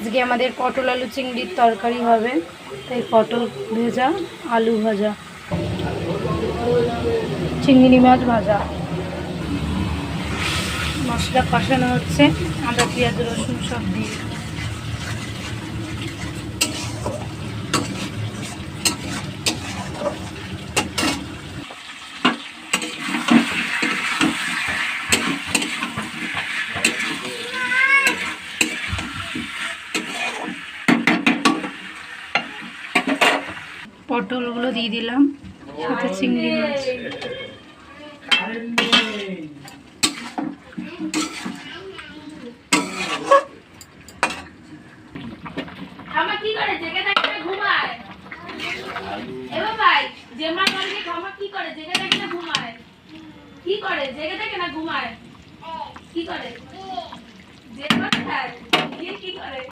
আজকে আমাদের পটল আলু চিংড়ির তরকারি হবে, তাই পটল ভেজা, আলু ভাজা, চিংড়ি মাছ ভাজা। মশলা কষানো হচ্ছে, আদা পেঁয়াজ রসুন সব দিয়ে। পটলগুলো দিয়ে দিলাম, সাথে চিংড়ি মাছ। কি করে জেগে থাকে না ঘুমায়? এবার ভাই জেমা বলকে খামা কি করে জেগে থাকে না ঘুমায়? কি করে জেগে থাকে না ঘুমায়? কি করে? জেমা খায় কি করে?